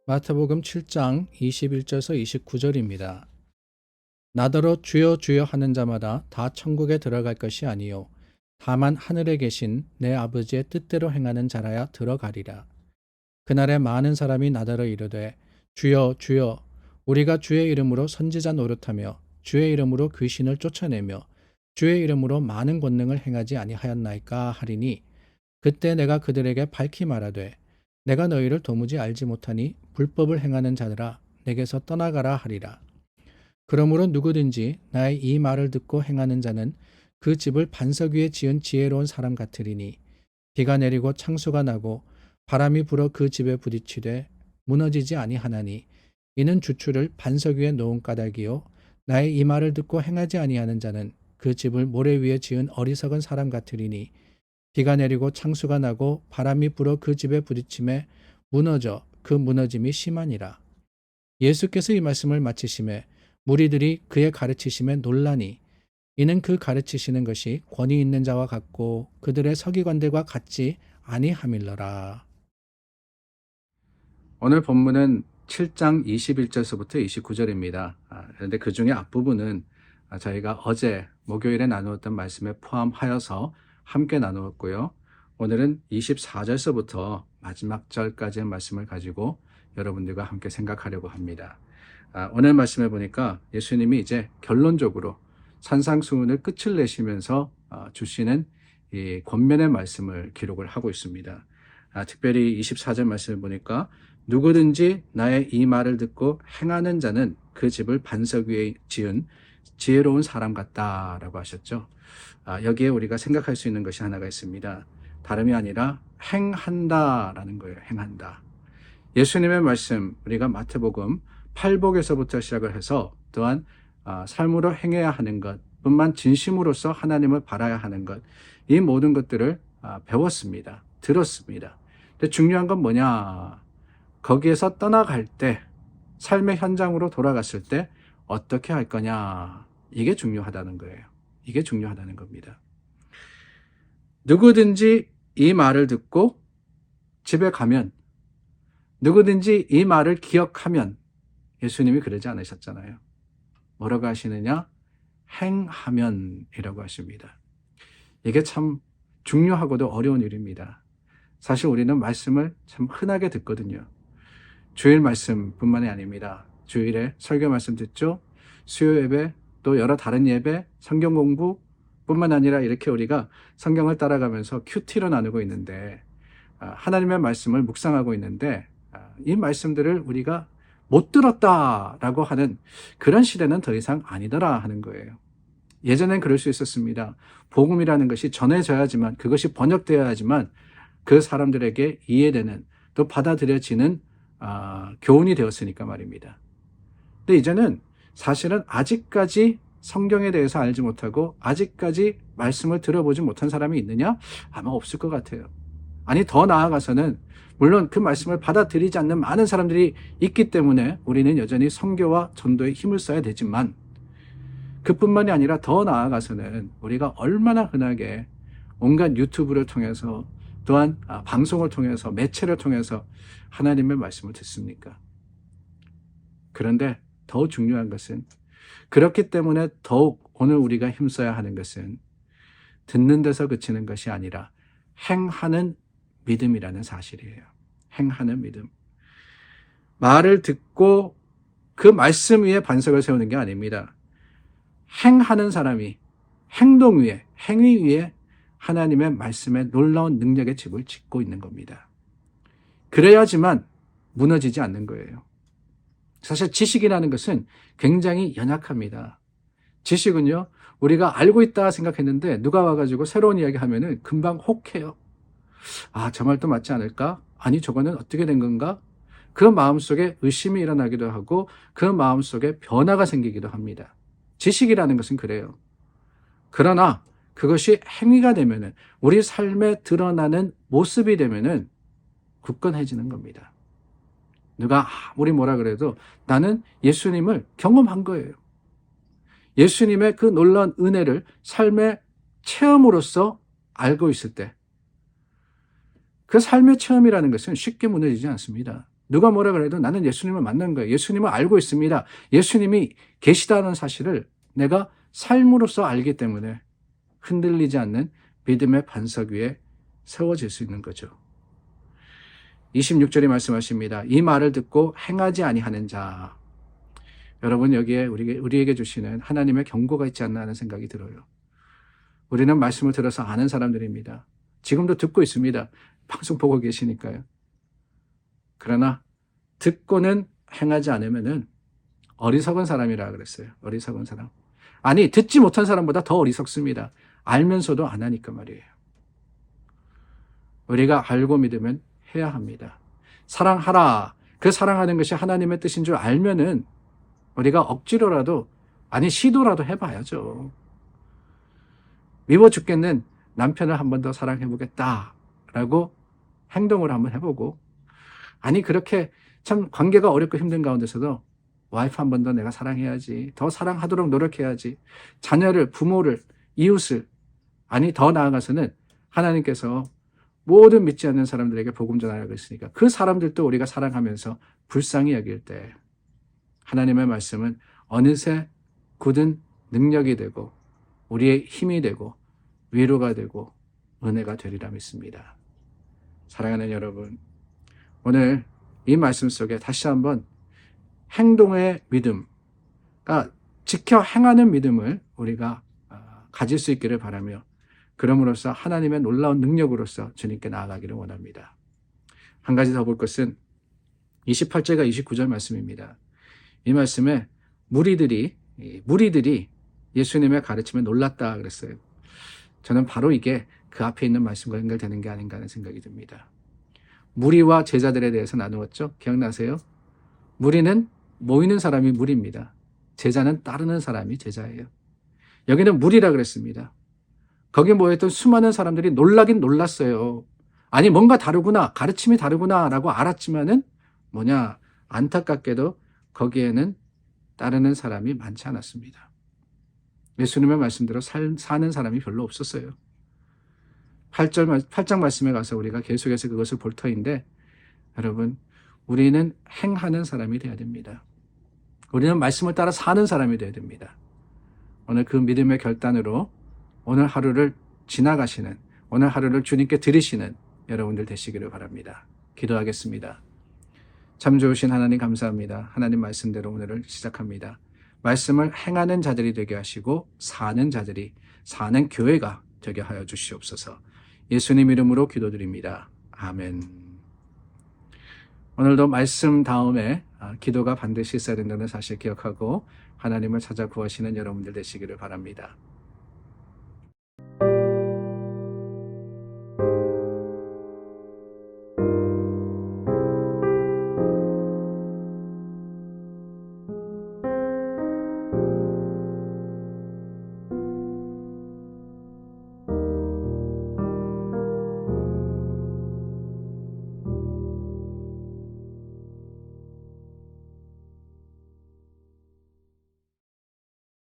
마태복음 7장 21절에서 29절입니다. 나더러 주여 주여 하는 자마다 다 천국에 들어갈 것이 아니요 다만 하늘에 계신 내 아버지의 뜻대로 행하는 자라야 들어가리라. 그날에 많은 사람이 나더러 이르되 주여 주여 우리가 주의 이름으로 선지자 노릇하며 주의 이름으로 귀신을 쫓아내며 주의 이름으로 많은 권능을 행하지 아니하였나이까 하리니 그때 내가 그들에게 밝히 말하되 내가 너희를 도무지 알지 못하니 불법을 행하는 자들아 내게서 떠나가라 하리라. 그러므로 누구든지 나의 이 말을 듣고 행하는 자는 그 집을 반석 위에 지은 지혜로운 사람 같으리니 비가 내리고 창수가 나고 바람이 불어 그 집에 부딪히되 무너지지 아니하나니 이는 주추를 반석 위에 놓은 까닭이요 나의 이 말을 듣고 행하지 아니하는 자는 그 집을 모래 위에 지은 어리석은 사람 같으리니 비가 내리고 창수가 나고 바람이 불어 그 집에 부딪힘에 무너져 그 무너짐이 심하니라. 예수께서 이 말씀을 마치심에 무리들이 그의 가르치심에 놀라니 이는 그 가르치시는 것이 권위 있는 자와 같고 그들의 서기관들과 같지 아니함일러라. 오늘 본문은 7장 21절서부터 29절입니다. 그런데 그 중에 앞부분은 저희가 어제 목요일에 나누었던 말씀에 포함하여서 함께 나누었고요. 오늘은 24절서부터 마지막 절까지의 말씀을 가지고 여러분들과 함께 생각하려고 합니다. 오늘 말씀에 보니까 예수님이 이제 결론적으로 산상수훈을 끝을 내시면서 주시는 이 권면의 말씀을 기록을 하고 있습니다. 특별히 24절 말씀을 보니까 누구든지 나의 이 말을 듣고 행하는 자는 그 집을 반석 위에 지은 지혜로운 사람 같다라고 하셨죠. 여기에 우리가 생각할 수 있는 것이 하나가 있습니다. 다름이 아니라 행한다라는 거예요. 행한다. 예수님의 말씀, 우리가 마태복음 8복에서부터 시작을 해서 또한 삶으로 행해야 하는 것, 뿐만 진심으로서 하나님을 바라야 하는 것, 이 모든 것들을 배웠습니다. 들었습니다. 근데 중요한 건 뭐냐? 거기에서 떠나갈 때, 삶의 현장으로 돌아갔을 때 어떻게 할 거냐? 이게 중요하다는 거예요. 이게 중요하다는 겁니다. 누구든지 이 말을 듣고 집에 가면, 누구든지 이 말을 기억하면, 예수님이 그러지 않으셨잖아요. 뭐라고 하시느냐? 행하면이라고 하십니다. 이게 참 중요하고도 어려운 일입니다. 사실 우리는 말씀을 참 흔하게 듣거든요. 주일 말씀뿐만이 아닙니다. 주일에 설교 말씀 듣죠. 수요 예배, 또 여러 다른 예배, 성경 공부뿐만 아니라 이렇게 우리가 성경을 따라가면서 큐티로 나누고 있는데 하나님의 말씀을 묵상하고 있는데 이 말씀들을 우리가 못 들었다라고 하는 그런 시대는 더 이상 아니더라 하는 거예요. 예전엔 그럴 수 있었습니다. 복음이라는 것이 전해져야지만, 그것이 번역되어야지만 그 사람들에게 이해되는, 또 받아들여지는 교훈이 되었으니까 말입니다. 근데 이제는 사실은 아직까지 성경에 대해서 알지 못하고 아직까지 말씀을 들어보지 못한 사람이 있느냐? 아마 없을 것 같아요. 아니, 더 나아가서는 물론 그 말씀을 받아들이지 않는 많은 사람들이 있기 때문에 우리는 여전히 선교와 전도에 힘을 써야 되지만, 그뿐만이 아니라 더 나아가서는 우리가 얼마나 흔하게 온갖 유튜브를 통해서, 또한 방송을 통해서, 매체를 통해서 하나님의 말씀을 듣습니까? 그런데 더 중요한 것은, 그렇기 때문에 더욱 오늘 우리가 힘써야 하는 것은 듣는 데서 그치는 것이 아니라 행하는 믿음이라는 사실이에요. 행하는 믿음. 말을 듣고 그 말씀 위에 반석을 세우는 게 아닙니다. 행하는 사람이 행동 위에, 행위 위에 하나님의 말씀의 놀라운 능력의 집을 짓고 있는 겁니다. 그래야지만 무너지지 않는 거예요. 사실 지식이라는 것은 굉장히 연약합니다. 지식은요, 우리가 알고 있다 생각했는데 누가 와가지고 새로운 이야기 하면은 금방 혹해요. 저 말도 맞지 않을까? 아니, 저거는 어떻게 된 건가? 그 마음속에 의심이 일어나기도 하고 그 마음속에 변화가 생기기도 합니다. 지식이라는 것은 그래요. 그러나 그것이 행위가 되면은, 우리 삶에 드러나는 모습이 되면은 굳건해지는 겁니다. 누가 아무리 뭐라 그래도 나는 예수님을 경험한 거예요. 예수님의 그 놀라운 은혜를 삶의 체험으로서 알고 있을 때, 그 삶의 체험이라는 것은 쉽게 무너지지 않습니다. 누가 뭐라 그래도 나는 예수님을 만난 거예요. 예수님을 알고 있습니다. 예수님이 계시다는 사실을 내가 삶으로서 알기 때문에 흔들리지 않는 믿음의 반석 위에 세워질 수 있는 거죠. 26절에 말씀하십니다. 이 말을 듣고 행하지 아니하는 자. 여러분, 여기에 우리에게 주시는 하나님의 경고가 있지 않나 하는 생각이 들어요. 우리는 말씀을 들어서 아는 사람들입니다. 지금도 듣고 있습니다. 방송 보고 계시니까요. 그러나 듣고는 행하지 않으면은 어리석은 사람이라 그랬어요. 어리석은 사람. 아니, 듣지 못한 사람보다 더 어리석습니다. 알면서도 안 하니까 말이에요. 우리가 알고 믿으면 해야 합니다. 사랑하라. 그 사랑하는 것이 하나님의 뜻인 줄 알면은 우리가 억지로라도, 아니 시도라도 해봐야죠. 미워 죽겠는 남편을 한 번 더 사랑해보겠다라고 행동을 한번 해보고, 아니 그렇게 참 관계가 어렵고 힘든 가운데서도 와이프 한 번 더 내가 사랑해야지, 더 사랑하도록 노력해야지, 자녀를, 부모를, 이웃을, 아니 더 나아가서는 하나님께서 모든 믿지 않는 사람들에게 복음 전하라고 했으니까 그 사람들도 우리가 사랑하면서 불쌍히 여길 때 하나님의 말씀은 어느새 굳은 능력이 되고 우리의 힘이 되고 위로가 되고 은혜가 되리라 믿습니다. 사랑하는 여러분, 오늘 이 말씀 속에 다시 한번 행동의 믿음, 그러니까 지켜 행하는 믿음을 우리가 가질 수 있기를 바라며, 그럼으로써 하나님의 놀라운 능력으로서 주님께 나아가기를 원합니다. 한 가지 더 볼 것은 28절과 29절 말씀입니다. 이 말씀에 무리들이 예수님의 가르침에 놀랐다 그랬어요. 저는 바로 이게 그 앞에 있는 말씀과 연결되는 게 아닌가 하는 생각이 듭니다. 무리와 제자들에 대해서 나누었죠. 기억나세요? 무리는 모이는 사람이 무리입니다. 제자는 따르는 사람이 제자예요. 여기는 무리라 그랬습니다. 거기에 모였던 수많은 사람들이 놀라긴 놀랐어요. 아니 뭔가 다르구나, 가르침이 다르구나 라고 알았지만은 안타깝게도 거기에는 따르는 사람이 많지 않았습니다. 예수님의 말씀대로 사는 사람이 별로 없었어요. 8장 말씀에 가서 우리가 계속해서 그것을 볼 터인데, 여러분, 우리는 행하는 사람이 되어야 됩니다. 우리는 말씀을 따라 사는 사람이 되어야 됩니다. 오늘 그 믿음의 결단으로 오늘 하루를 지나가시는, 오늘 하루를 주님께 드리시는 여러분들 되시기를 바랍니다. 기도하겠습니다. 참 좋으신 하나님 감사합니다. 하나님 말씀대로 오늘을 시작합니다. 말씀을 행하는 자들이 되게 하시고 사는 자들이, 사는 교회가 되게 하여 주시옵소서. 예수님 이름으로 기도드립니다. 아멘. 오늘도 말씀 다음에 기도가 반드시 있어야 된다는 사실 기억하고 하나님을 찾아 구하시는 여러분들 되시기를 바랍니다.